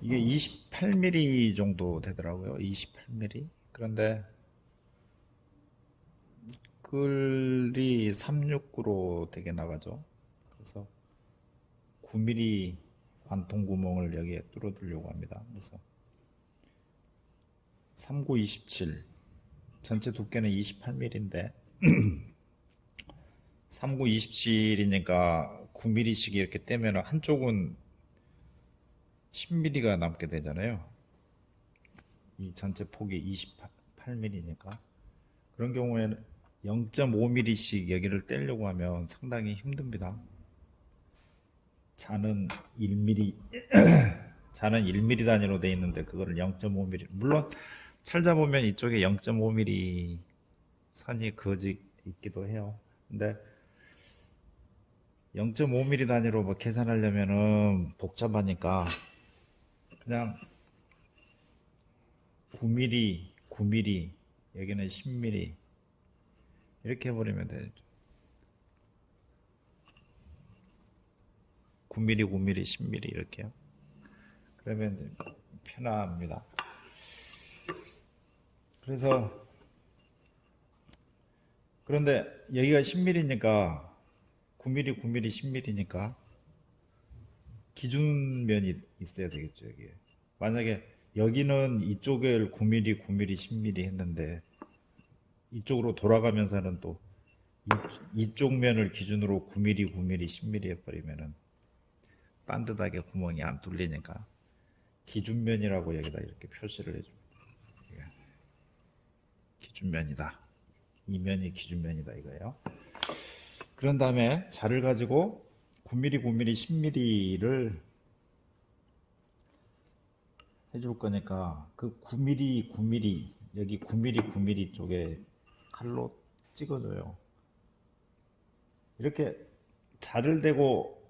이게 28mm 정도 되더라고요. 28mm. 그런데 글이 369로 되게 나가죠. 그래서 9mm 관통 구멍을 여기에 뚫어두려고 합니다. 그래서 3927 전체 두께는 28mm인데 3927이니까 9mm씩 이렇게 떼면 한쪽은 10mm가 남게 되잖아요. 이 전체 폭이 28mm니까 그런 경우에는 0.5mm씩 여기를 떼려고 하면 상당히 힘듭니다. 자는 1mm 자는 1mm 단위로 돼 있는데 그거를 0.5mm, 물론 찾아보면 이쪽에 0.5mm 선이 그어져 있기도 해요. 근데 0.5mm 단위로 뭐 계산하려면은 복잡하니까 그냥 9mm, 9mm, 여기는 10mm 이렇게 해버리면 되죠. 9mm, 9mm, 10mm 이렇게요. 그러면 이제 편합니다. 그래서 그런데 여기가 10mm니까 9mm, 9mm, 10mm니까 기준면이 있어야 되겠죠. 여기에. 만약에 여기는 이쪽을 9mm, 9mm, 10mm 했는데 이쪽으로 돌아가면서는 또 이쪽 면을 기준으로 9mm, 9mm, 10mm 해버리면은 반듯하게 구멍이 안 뚫리니까 기준면이라고 여기다 이렇게 표시를 해줍니다. 기준면이다. 이 면이 기준면이다 이거예요. 그런 다음에 자를 가지고 9mm, 9mm, 10mm를 해줄 거니까 그 9mm, 9mm 여기 9mm, 9mm 쪽에 칼로 찍어줘요. 이렇게 자를 대고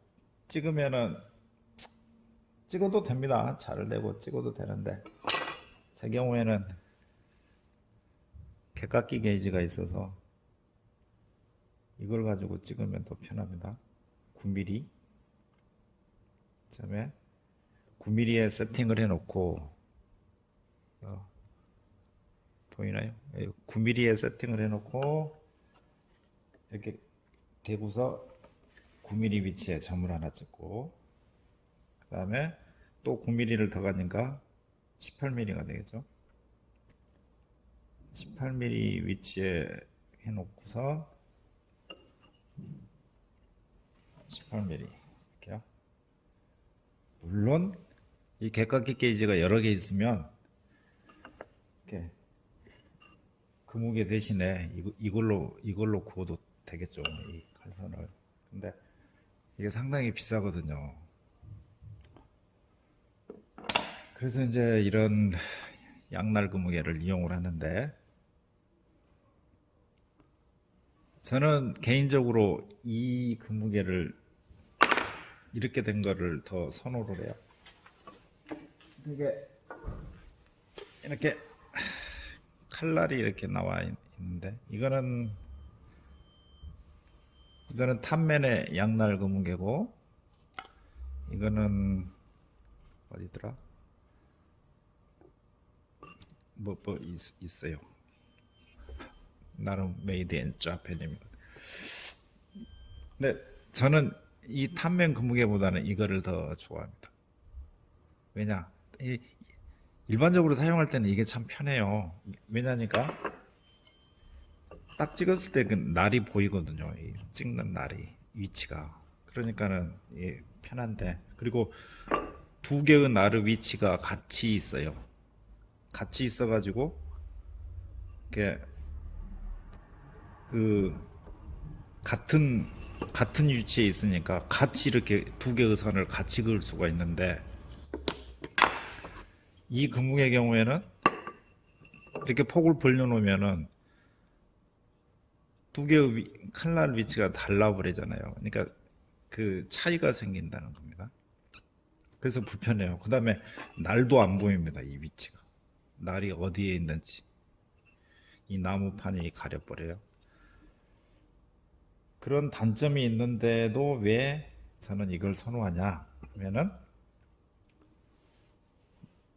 찍으면은 찍어도 됩니다. 자를 대고 찍어도 되는데 제 경우에는 객각기 게이지가 있어서 이걸 가지고 찍으면 더 편합니다. 9mm 그다음에 9mm에 세팅을 해놓고 보이나요? 9mm에 세팅을 해놓고 이렇게 대고서 9mm 위치에 점을 하나 찍고 그 다음에 또 9mm를 더 가니까 18mm가 되겠죠. 18mm 위치에 해놓고서 18mm 이렇게요. 물론 이 객각기 게이지가 여러 개 있으면 이렇게 그 무게 대신에 이걸로 구워도 되겠죠. 이 칼선을. 근데 이게 상당히 비싸거든요. 그래서 이제 이런 양날 그무게를 이용을 하는데 저는 개인적으로 이 그무게를 이렇게 된 거를 더 선호를 해요. 이게 이렇게 칼날이 이렇게 나와 있는데 이거는 탄면의 양날 그무게고 이거는 어디더라? 뭐 있어요. 나름 메이드 인 자펜입니다. 근데 저는 이 탄면 그무게보다는 이거를 더 좋아합니다. 왜냐? 일반적으로 사용할 때는 이게 참 편해요. 왜냐니까 딱 찍었을 때 그 날이 보이거든요. 이 찍는 날이 위치가. 그러니까는 편한데 그리고 두 개의 날의 위치가 같이 있어요. 같이 있어가지고 이렇게 그 같은 위치에 있으니까 같이 이렇게 두 개의 선을 같이 그을 수가 있는데 이 금붕의 경우에는 이렇게 폭을 벌려놓으면은 두 개의 칼날 위치가 달라버리잖아요. 그러니까 그 차이가 생긴다는 겁니다. 그래서 불편해요. 그 다음에 날도 안 보입니다. 이 위치가. 날이 어디에 있는지. 이 나무판이 가려버려요. 그런 단점이 있는데도 왜 저는 이걸 선호하냐 하면은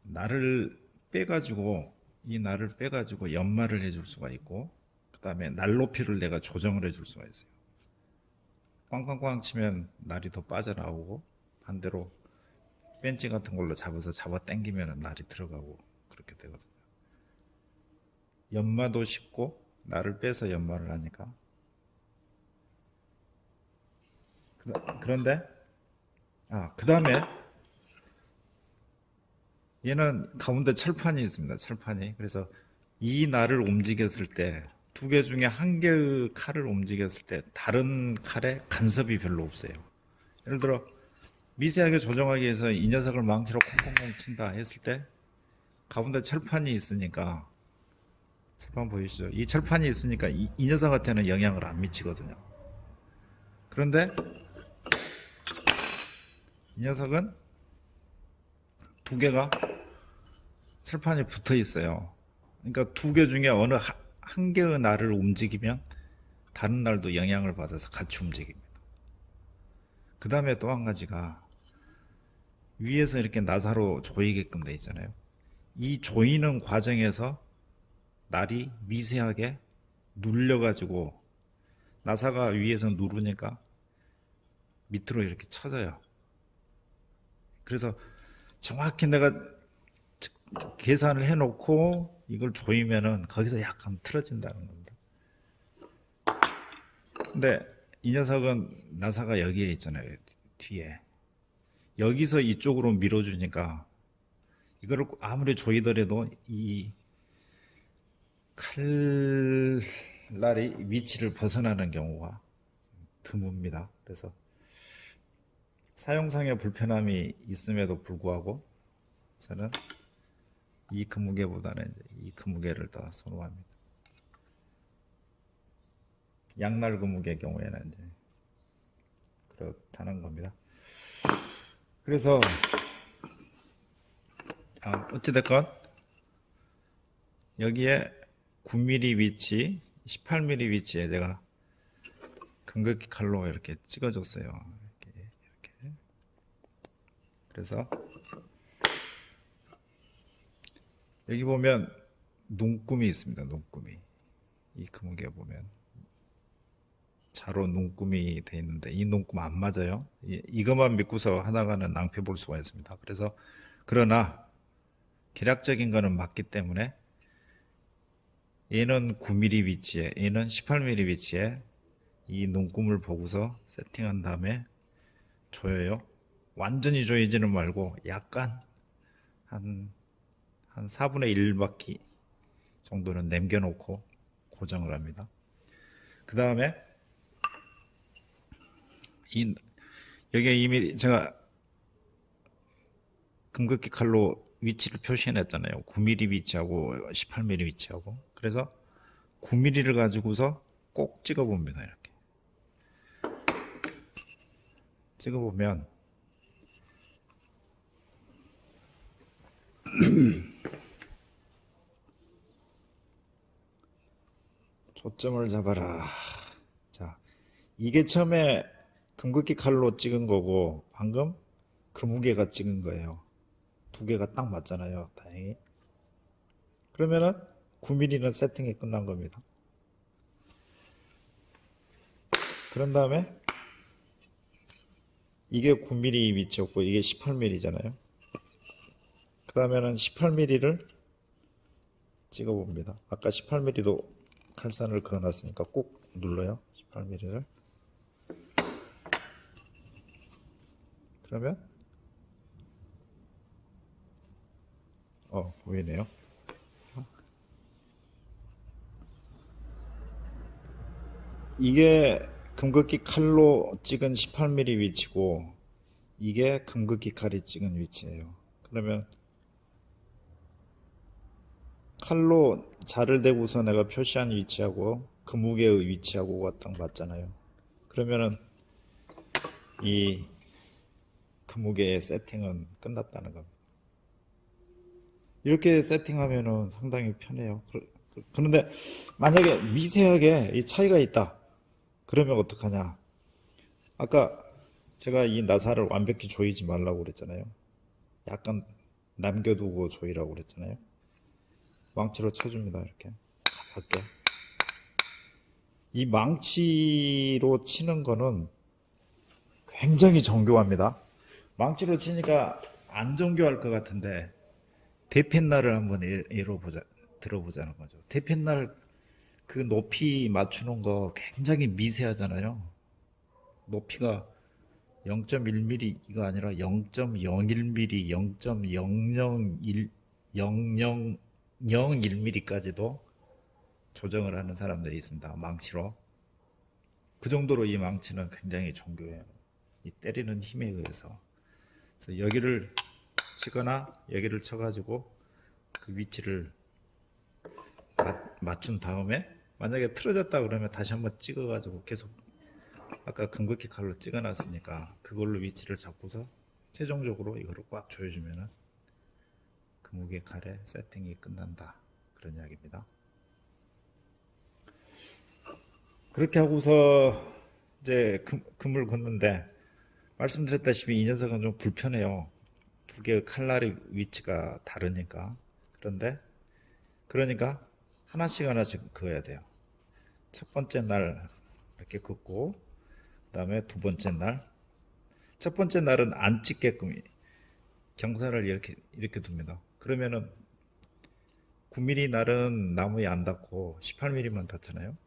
날을 빼가지고 이 날을 빼가지고 연말을 해줄 수가 있고, 그 다음에 날 높이를 내가 조정을 해줄 수가 있어요. 꽝꽝꽝 치면 날이 더 빠져나오고, 반대로 벤치 같은 걸로 잡아 당기면 날이 들어가고 그렇게 되거든요. 연마도 쉽고 날을 빼서 연마를 하니까. 그런데 그 다음에 얘는 가운데 철판이 있습니다. 철판이. 그래서 이 날을 움직였을 때 두 개 중에 한 개의 칼을 움직였을 때 다른 칼에 간섭이 별로 없어요. 예를 들어 미세하게 조정하기 위해서 이 녀석을 망치로 콩콩콩 친다 했을 때 가운데 철판이 있으니까, 철판 보이시죠? 이 철판이 있으니까 이 녀석한테는 영향을 안 미치거든요. 그런데 이 녀석은 두 개가 철판이 붙어 있어요. 그러니까 두 개 중에 어느 한 개의 날을 움직이면 다른 날도 영향을 받아서 같이 움직입니다. 그 다음에 또 한 가지가 위에서 이렇게 나사로 조이게끔 돼 있잖아요. 이 조이는 과정에서 날이 미세하게 눌려가지고 나사가 위에서 누르니까 밑으로 이렇게 쳐져요. 그래서 정확히 내가 계산을 해놓고 이걸 조이면은 거기서 약간 틀어진다는 겁니다. 근데 이 녀석은 나사가 여기에 있잖아요. 뒤에. 여기서 이쪽으로 밀어주니까 이거를 아무리 조이더라도 이 칼날이 위치를 벗어나는 경우가 드뭅니다. 그래서 사용상의 불편함이 있음에도 불구하고 저는 이 금무게보다는 이 금무게를 더 선호합니다. 양날 금무게 경우에는 이제 그렇다는 겁니다. 그래서 어찌됐건 여기에 9mm 위치, 18mm 위치에 제가 금극기 칼로 이렇게 찍어줬어요. 이렇게. 그래서 여기 보면 눈금이 있습니다. 눈금이. 이 금무게 보면 자로 눈금이 돼 있는데 이 눈금 안 맞아요. 이것만 믿고서 하다가는 낭패 볼 수가 있습니다. 그래서 그러나 계략적인 거는 맞기 때문에 얘는 9mm 위치에, 얘는 18mm 위치에 이 눈금을 보고서 세팅한 다음에 조여요. 완전히 조이지는 말고 약간 한 4분의 1바퀴 정도는 남겨놓고 고정을 합니다. 그 다음에 여기에 이미 제가 금극기 칼로 위치를 표시해놨잖아요. 9mm 위치하고 18mm 위치하고. 그래서 9mm를 가지고서 꼭 찍어봅니다. 이렇게 찍어보면 초점을 잡아라. 자, 이게 처음에 금극기 칼로 찍은 거고 방금 금무게가 찍은 거예요. 두 개가 딱 맞잖아요. 다행히. 그러면은 9mm는 세팅이 끝난 겁니다. 그런 다음에 이게 9mm 위치였고 이게 18mm잖아요. 그 다음에는 18mm를 찍어봅니다. 아까 18mm도 칼선을 그어놨으니까 꾹 눌러요. 18mm를. 그러면 보이네요. 이게 금극기 칼로 찍은 18mm 위치고 이게 금극기 칼이 찍은 위치예요. 그러면 칼로 자를 대고서 내가 표시한 위치하고 금무게의 위치하고가 딱 맞잖아요. 그러면은 이 금무게의 세팅은 끝났다는 겁니다. 이렇게 세팅하면은 상당히 편해요. 그런데 만약에 미세하게 이 차이가 있다. 그러면 어떡하냐? 아까 제가 이 나사를 완벽히 조이지 말라고 그랬잖아요. 약간 남겨두고 조이라고 그랬잖아요. 망치로 쳐줍니다. 이렇게 가볍게. 이 망치로 치는 거는 굉장히 정교합니다. 망치로 치니까 안 정교할 것 같은데 대펜날을 한번 들어보자는 거죠. 대펜날 그 높이 맞추는 거 굉장히 미세하잖아요. 높이가 0.1mm가 아니라 0.01mm, 0.001, 0.001mm까지도 조정을 하는 사람들이 있습니다. 망치로. 그 정도로 이 망치는 굉장히 정교해요. 이 때리는 힘에 의해서. 그래서 여기를 치거나 여기를 쳐가지고 그 위치를 맞춘 다음에 만약에 틀어졌다 그러면 다시 한번 찍어가지고 계속 아까 금극기 칼로 찍어놨으니까 그걸로 위치를 잡고서 최종적으로 이거를 꽉 조여주면은 금극기 칼의 세팅이 끝난다. 그런 이야기입니다. 그렇게 하고서 이제 금을 긋는데 말씀드렸다시피 이 녀석은 좀 불편해요. 두 개의 칼날의 위치가 다르니까. 그러니까 하나씩 그어야 돼요. 첫 번째 날 이렇게 긋고 그 다음에 두 번째 날. 첫 번째 날은 안 찍게끔 경사를 이렇게 둡니다. 그러면은 9mm 날은 나무에 안 닿고 18mm만 닿잖아요.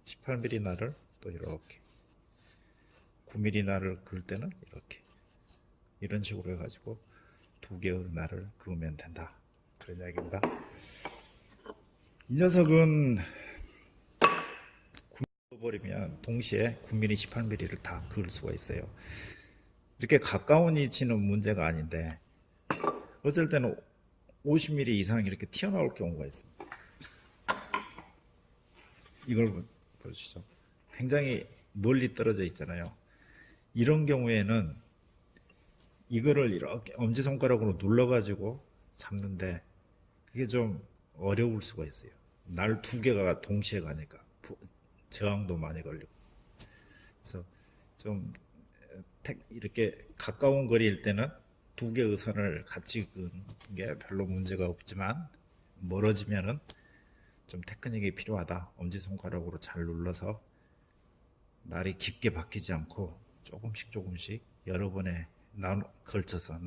18mm 날을 또 이렇게 9mm 날을 그을 때는 이렇게 이런 식으로 해가지고 두 개의 날을 그으면 된다. 그런 이야기입니다. 이 녀석은 버리면 동시에 9mm, 18mm를 다 그을 수가 있어요. 이렇게 가까운 위치는 문제가 아닌데 어쩔 때는 50mm 이상 이렇게 튀어나올 경우가 있습니다. 이걸 보시죠. 굉장히 멀리 떨어져 있잖아요. 이런 경우에는 이거를 이렇게 엄지손가락으로 눌러가지고 잡는데 그게 좀 어려울 수가 있어요. 날 두 개가 동시에 가니까 저항도 많이 걸리고. 그래서 좀 이렇게 가까운 거리일 때는 두 개의 선을 같이 그는 게 별로 문제가 없지만 멀어지면은 좀 테크닉이 필요하다. 엄지손가락으로 잘 눌러서 날이 깊게 박히지 않고 조금씩 여러 번에 걸쳐서